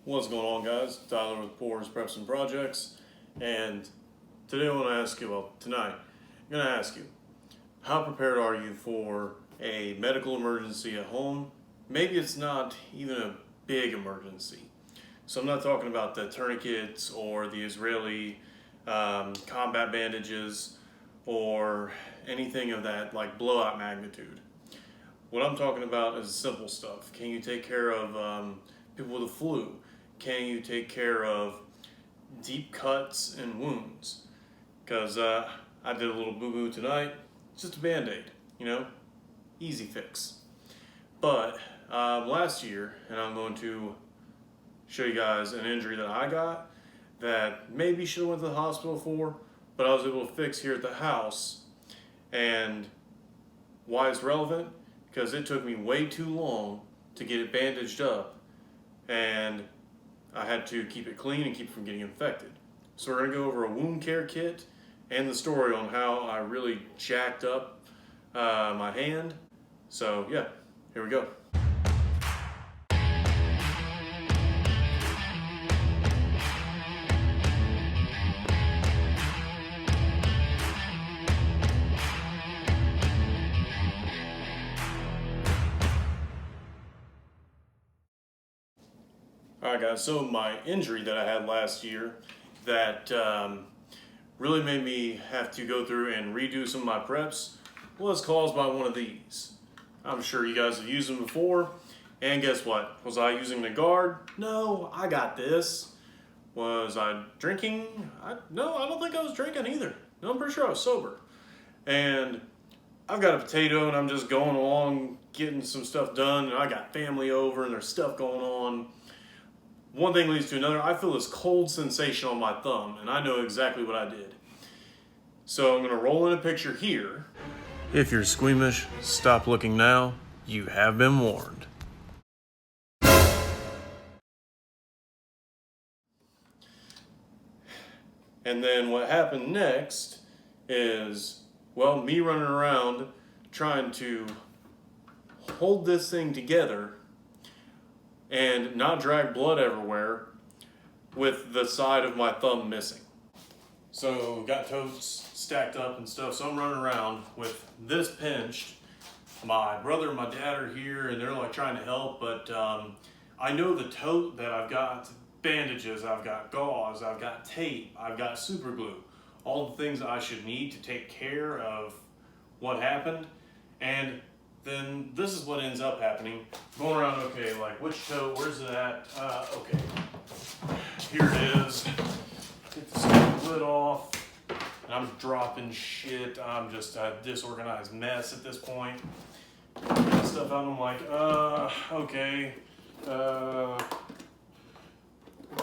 What's going on, guys? Tyler with Pours, Preps, and Projects. And today I want to ask you, tonight, I'm going to ask you, how prepared are you for a medical emergency at home? Maybe it's not even a big emergency. So I'm not talking about the tourniquets or the Israeli combat bandages or anything of that like blowout magnitude. What I'm talking about is simple stuff. Can you take care of people with the flu? Can you take care of deep cuts and wounds? Because I did a little boo-boo tonight. It's just a Band-Aid, easy fix. But last year, and I'm going to show you guys an injury that I got that maybe should have went to the hospital for, but I was able to fix here at the house. And why it's relevant? Because it took me way too long to get it bandaged up, and I had to keep it clean and keep it from getting infected. So we're going to go over a wound care kit and the story on how I really jacked up my hand. So yeah, here we go. Alright guys, so my injury that I had last year that really made me have to go through and redo some of my preps was caused by one of these. I'm sure you guys have used them before, and guess what? Was I using the guard? No, I got this. Was I drinking? No, I don't think I was drinking either. No, I'm pretty sure I was sober. And I've got a potato and I'm just going along getting some stuff done, and I got family over and there's stuff going on. One thing leads to another. I feel this cold sensation on my thumb, and I know exactly what I did. So I'm going to roll in a picture here. If you're squeamish, stop looking now. You have been warned. And then what happened next is, well, me running around trying to hold this thing together and not drag blood everywhere with the side of my thumb missing. So got totes stacked up and stuff, so I'm running around with this pinched. My brother and my dad are here and they're like trying to help, but I know the tote that I've got bandages, I've got gauze, I've got tape, I've got super glue, all the things that I should need to take care of what happened. And then this is what ends up happening. Going around, okay, like which toe, where's it at? Okay, here it is. Get the stupid lid off. And I'm dropping shit. I'm just a disorganized mess at this point. Get stuff out and I'm like, okay.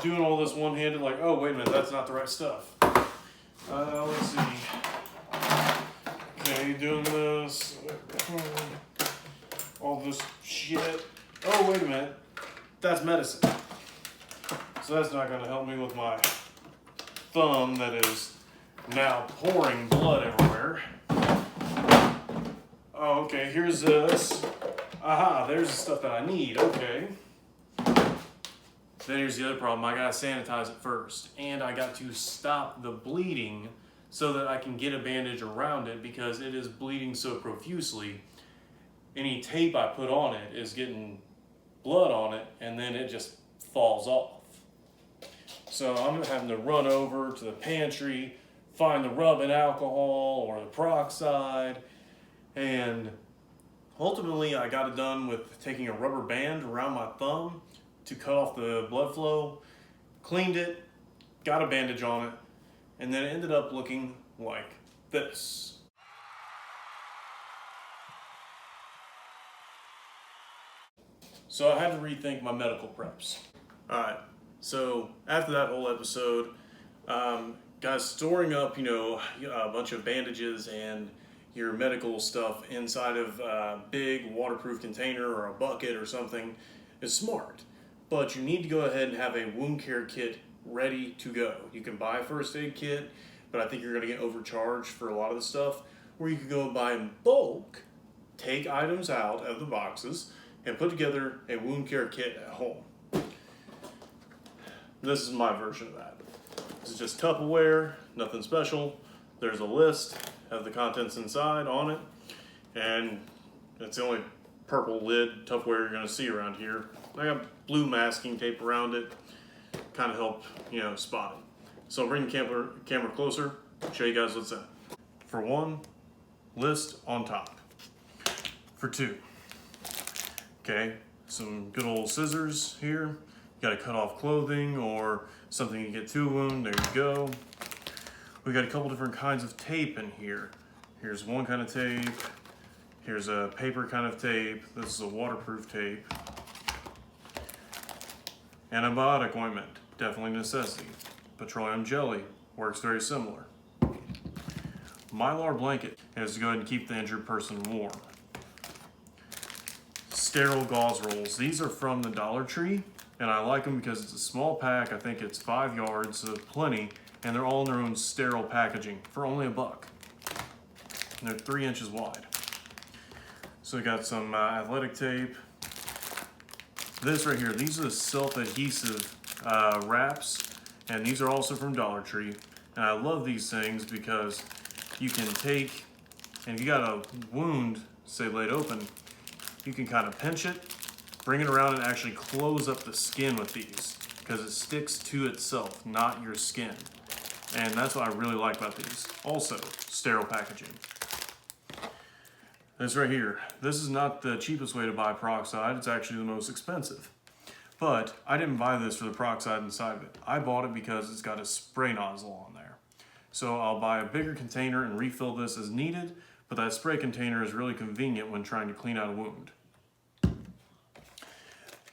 Doing all this one-handed, like, oh, wait a minute, that's not the right stuff. Let's see. Okay, doing this. All this shit. Oh, wait a minute. That's medicine. So that's not going to help me with my thumb that is now pouring blood everywhere. Oh, okay, here's this. Aha, there's the stuff that I need. Okay. Then here's the other problem. I got to sanitize it first. And I got to stop the bleeding so that I can get a bandage around it because it is bleeding so profusely. Any tape I put on it is getting blood on it, and then it just falls off. So I'm having to run over to the pantry, find the rubbing alcohol or the peroxide, and ultimately I got it done with taking a rubber band around my thumb to cut off the blood flow, cleaned it, got a bandage on it, and then it ended up looking like this. So I had to rethink my medical preps. Alright, so after that whole episode, guys, storing up, a bunch of bandages and your medical stuff inside of a big waterproof container or a bucket or something is smart. But you need to go ahead and have a wound care kit ready to go. You can buy a first aid kit, but I think you're going to get overcharged for a lot of the stuff. Or you can go and buy in bulk, take items out of the boxes, and put together a wound care kit at home. This is my version of that. This is just Tupperware, nothing special. There's a list of the contents inside on it, and it's the only purple lid Tupperware you're gonna see around here. I got blue masking tape around it, kind of help, spot it. So I'll bring the camera closer, show you guys what's in it. For one, list on top. For two, okay, some good old scissors here. You gotta cut off clothing or something you get to a wound, there you go. We got a couple different kinds of tape in here. Here's one kind of tape. Here's a paper kind of tape. This is a waterproof tape. Antibiotic ointment, definitely a necessity. Petroleum jelly, works very similar. Mylar blanket is to go ahead and keep the injured person warm. Sterile gauze rolls. These are from the Dollar Tree, and I like them because it's a small pack. I think it's 5 yards, so plenty, and they're all in their own sterile packaging for only $1. And they're 3 inches wide. So we got some athletic tape. This right here, these are the self-adhesive wraps, and these are also from Dollar Tree. And I love these things because you can take, and if you got a wound, say laid open, you can kind of pinch it, bring it around and actually close up the skin with these because it sticks to itself, not your skin. And that's what I really like about these. Also, sterile packaging. This right here, this is not the cheapest way to buy peroxide, it's actually the most expensive. But I didn't buy this for the peroxide inside of it. I bought it because it's got a spray nozzle on there. So I'll buy a bigger container and refill this as needed, but that spray container is really convenient when trying to clean out a wound.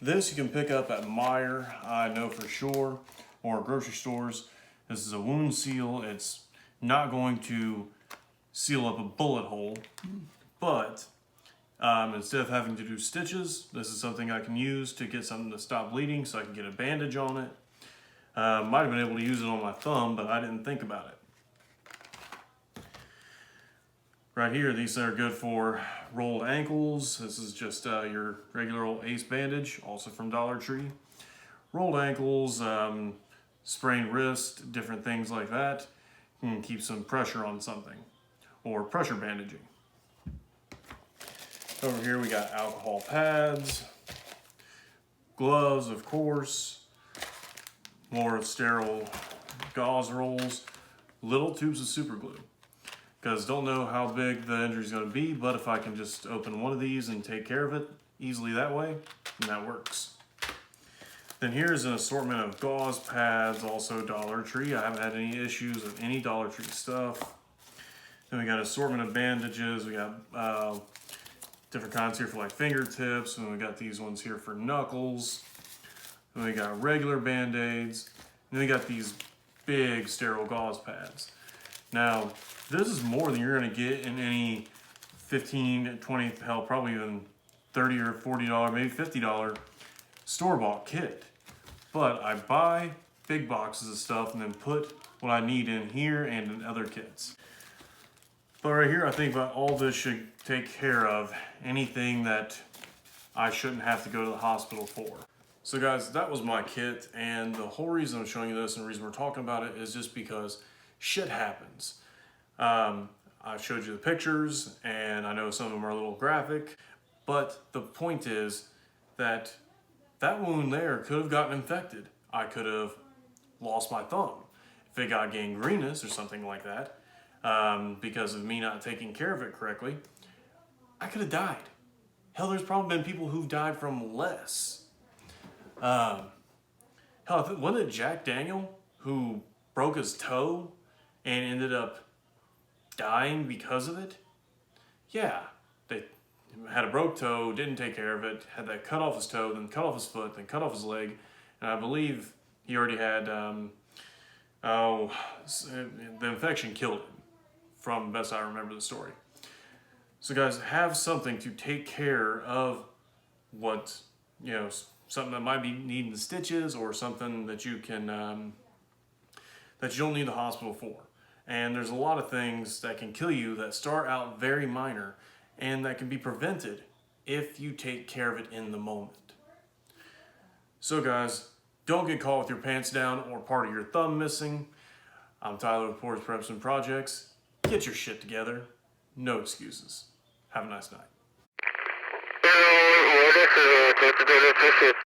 This you can pick up at Meijer, I know for sure, or grocery stores. This is a wound seal. It's not going to seal up a bullet hole, but instead of having to do stitches, this is something I can use to get something to stop bleeding so I can get a bandage on it. Might have been able to use it on my thumb, but I didn't think about it. Right here, these are good for rolled ankles. This is just your regular old Ace bandage, also from Dollar Tree. Rolled ankles, sprained wrist, different things like that. Can keep some pressure on something, or pressure bandaging. Over here we got alcohol pads, gloves, of course, more sterile gauze rolls, little tubes of super glue. Because don't know how big the injury is going to be, but if I can just open one of these and take care of it easily that way, then that works. Then here's an assortment of gauze pads, also Dollar Tree. I haven't had any issues with any Dollar Tree stuff. Then we got an assortment of bandages. We got different kinds here for like fingertips, and we got these ones here for knuckles. Then we got regular band-aids. And then we got these big sterile gauze pads. Now, this is more than you're gonna get in any $15, $20, hell, probably even $30 or $40, maybe $50 store-bought kit. But I buy big boxes of stuff and then put what I need in here and in other kits. But right here, I think about all this should take care of anything that I shouldn't have to go to the hospital for. So guys, that was my kit, and the whole reason I'm showing you this and the reason we're talking about it is just because shit happens. I showed you the pictures, and I know some of them are a little graphic, but the point is that that wound there could have gotten infected. I could have lost my thumb. If it got gangrenous or something like that, because of me not taking care of it correctly, I could have died. Hell, there's probably been people who've died from less. Hell, wasn't it Jack Daniel who broke his toe and ended up dying because of it? Yeah, they had a broke toe, didn't take care of it, had that cut off his toe, then cut off his foot, then cut off his leg, and I believe he already had, the infection killed him, from best I remember the story. So guys, have something to take care of what, something that might be needing the stitches or something that you can, that you don't need the hospital for. And there's a lot of things that can kill you that start out very minor and that can be prevented if you take care of it in the moment. So guys, Don't get caught with your pants down or part of your thumb missing. I'm Tyler with Pours Preps and Projects. Get your shit together. No excuses. Have a nice night.